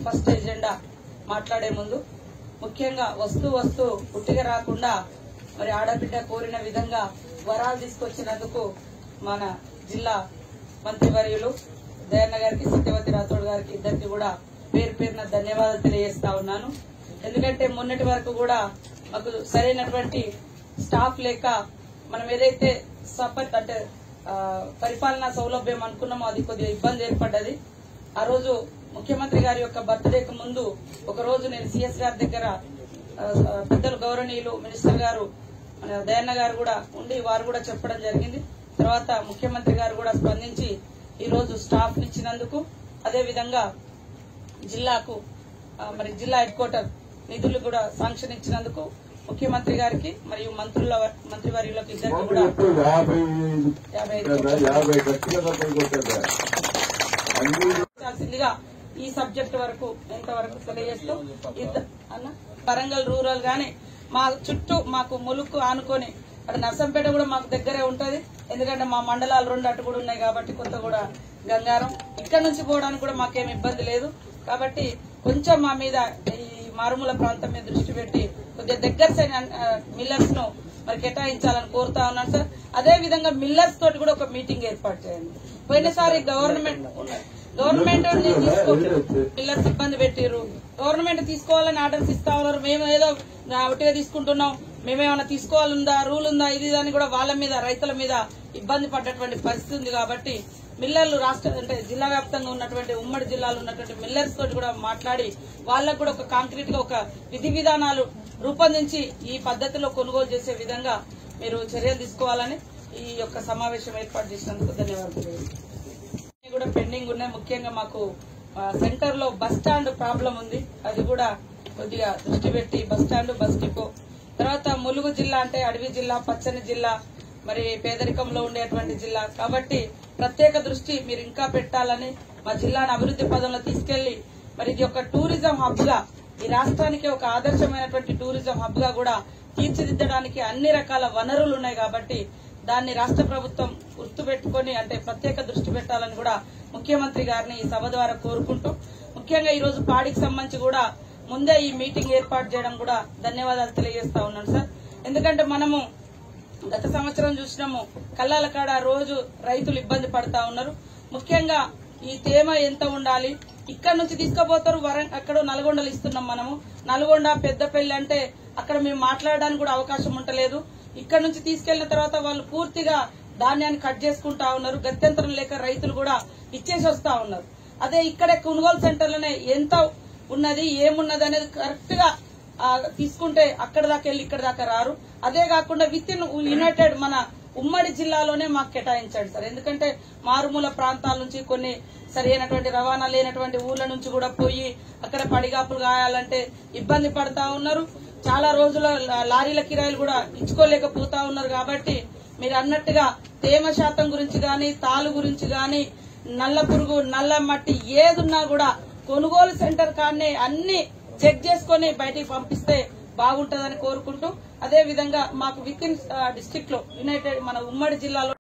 First agenda మాట్లాడే ముందు ముఖ్యంగా వస్తూ పుట్టిగా రాకుండా మరి ఆడబిడ్డ కోరిన విధంగా వరాలు తీసుకొచ్చినందుకు మన జిల్లా మంత్రివర్యులు దయన్న గారికి, సత్యవతి రాథోడ్ గారికి ఇద్దరికి కూడా పేరు పేరున ధన్యవాదాలు తెలియజేస్తా ఉన్నాను. ఎందుకంటే మొన్నటి వరకు కూడా మాకు సరైనటువంటి స్టాఫ్ లేక మనం ఏదైతే అంటే పరిపాలనా సౌలభ్యం అనుకున్నామో అది కొద్దిగా ఇబ్బంది ఏర్పడ్డది. ఆ రోజు ముఖ్యమంత్రి గారి యొక్క బర్త్డేకి ముందు ఒక రోజు నేను సీఎస్ గారి దగ్గర పెద్దలు గౌరవనీయులు మినిస్టర్ గారు దయన్న గారు కూడా ఉండి వారు కూడా చెప్పడం జరిగింది. తర్వాత ముఖ్యమంత్రి గారు కూడా స్పందించి ఈ రోజు స్టాఫ్ ఇచ్చినందుకు, అదేవిధంగా జిల్లాకు మరి జిల్లా హెడ్ క్వార్టర్ నిధులు కూడా శాంక్షన్ ఇచ్చినందుకు ముఖ్యమంత్రి గారికి మరియు మంత్రివర్యులకు ఇద్దరికి కూడా 55 ఈ సబ్జెక్ట్ వరకు ఎంతవరకు తెలియజేస్తూ వరంగల్ రూరల్ గానీ మా చుట్టూ మాకు ములుక్కు ఆనుకొని అటు నర్సంపేట కూడా మాకు దగ్గరే ఉంటది. ఎందుకంటే మా మండలాలు 2 అటు కూడా ఉన్నాయి కాబట్టి కొత్తగూడ, గంగారం ఇక్కడ నుంచి పోవడానికి కూడా మాకేం ఇబ్బంది లేదు. కాబట్టి కొంచెం మా మీద ఈ మారుమూల ప్రాంతం మీద దృష్టి పెట్టి కొద్దిగా దగ్గర మిల్లర్స్ ను మరి కేటాయించాలని కోరుతా ఉన్నాను సార్. అదే విధంగా మిల్లర్స్ తోటి కూడా ఒక మీటింగ్ ఏర్పాటు చేయండి. పోయినసారి గవర్నమెంట్ మిల్లర్స్ ఇబ్బంది పెట్టిర్రు, గవర్నమెంట్ తీసుకోవాలని ఆర్డర్స్ ఇస్తా ఉన్నారు. మేము ఏదో ఒకటిగా తీసుకుంటున్నాం, మేమేమన్నా తీసుకోవాలందా, రూల్ ఉందా, ఇది అని కూడా వాళ్ళ మీద రైతుల మీద ఇబ్బంది పడ్డటువంటి పరిస్థితి ఉంది. కాబట్టి మిల్లర్లు అంటే జిల్లా వ్యాప్తంగా ఉన్నటువంటి ఉమ్మడి జిల్లాలో ఉన్నటువంటి మిల్లర్స్ తోటి కూడా మాట్లాడి వాళ్ళకు కూడా ఒక కాంక్రీట్ గా ఒక విధి విధానాలు రూపొందించి ఈ పద్దతిలో కొనుగోలు చేసే విధంగా మీరు చర్యలు తీసుకోవాలని ఈ యొక్క సమావేశం ఏర్పాటు చేసినందుకు ధన్యవాదాలు. కూడా పెండింగ్ ఉన్నాయి. ముఖ్యంగా మాకు సెంటర్ లో బస్ స్టాండ్ ప్రాబ్లం ఉంది, అది కూడా కొద్దిగా దృష్టి పెట్టి బస్ స్టాండ్, బస్ డిపో, తర్వాత ములుగు జిల్లా అంటే అడవి జిల్లా, పచ్చని జిల్లా, మరి పేదరికంలో ఉండేటువంటి జిల్లా కాబట్టి ప్రత్యేక దృష్టి మీరు ఇంకా పెట్టాలని మా జిల్లాను అభివృద్ది పదంలో తీసుకెళ్లి మరి ఇది ఒక టూరిజం హబ్ గా ఈ రాష్ట్రానికి ఒక ఆదర్శమైనటువంటి టూరిజం హబ్ గా కూడా తీర్చిదిద్దడానికి అన్ని రకాల వనరులు ఉన్నాయి. కాబట్టి దాన్ని రాష్ట్ర ప్రభుత్వం గుర్తుపెట్టుకుని అంటే ప్రత్యేక దృష్టి పెట్టాలని కూడా ముఖ్యమంత్రి గారిని ఈ సభ ద్వారా కోరుకుంటూ, ముఖ్యంగా ఈ రోజు పాడికి సంబంధించి కూడా ముందే ఈ మీటింగ్ ఏర్పాటు చేయడం కూడా ధన్యవాదాలు తెలియజేస్తా ఉన్నాను సార్. ఎందుకంటే మనము గత సంవత్సరం చూసినాము కల్లాల కాడ రోజు రైతులు ఇబ్బంది పడతా ఉన్నారు. ముఖ్యంగా ఈ తేమ ఎంత ఉండాలి, ఇక్కడ నుంచి తీసుకుపోతారు అక్కడ నల్గొండలు ఇస్తున్నాం మనము. నల్గొండ, పెద్దపల్లి అంటే అక్కడ మేము మాట్లాడడానికి కూడా అవకాశం ఉండలేదు. ఇక్కడ నుంచి తీసుకెళ్లిన తర్వాత వాళ్ళు పూర్తిగా ధాన్యాన్ని కట్ చేసుకుంటా ఉన్నారు. గత్యంతరం లేక రైతులు కూడా ఇచ్చేసి వస్తా ఉన్నారు. అదే ఇక్కడే కొనుగోలు సెంటర్లోనే ఎంత ఉన్నది, ఏమున్నది అనేది కరెక్ట్ గా తీసుకుంటే అక్కడ దాకా వెళ్ళి ఇక్కడ దాకా రారు. అదే కాకుండా విత్ ఇన్ యునైటెడ్ మన ఉమ్మడి జిల్లాలోనే మాకు కేటాయించండి సార్. ఎందుకంటే మారుమూల ప్రాంతాల నుంచి కొన్ని సరైనటువంటి రవాణా లేనటువంటి ఊర్ల నుంచి కూడా పోయి అక్కడ పడిగాపులు కాయాలంటే ఇబ్బంది పడతా ఉన్నారు. చాలా రోజుల లారీల కిరాయిలు కూడా ఇచ్చుకోలేకపోతా ఉన్నారు. కాబట్టి మీరు అన్నట్టుగా తేమ శాతం గురించి గాని, తాలు గురించి గాని, నల్ల పురుగు, నల్ల మట్టి ఏదున్నా కూడా కొనుగోలు సెంటర్ కాడనే అన్ని చెక్ చేసుకుని బయటికి పంపిస్తే బాగుంటుందని కోరుకుంటూ, అదే విధంగా మాకు విత్ ఇన్ డిస్టిక్ లో యునైటెడ్ మన ఉమ్మడి జిల్లాలో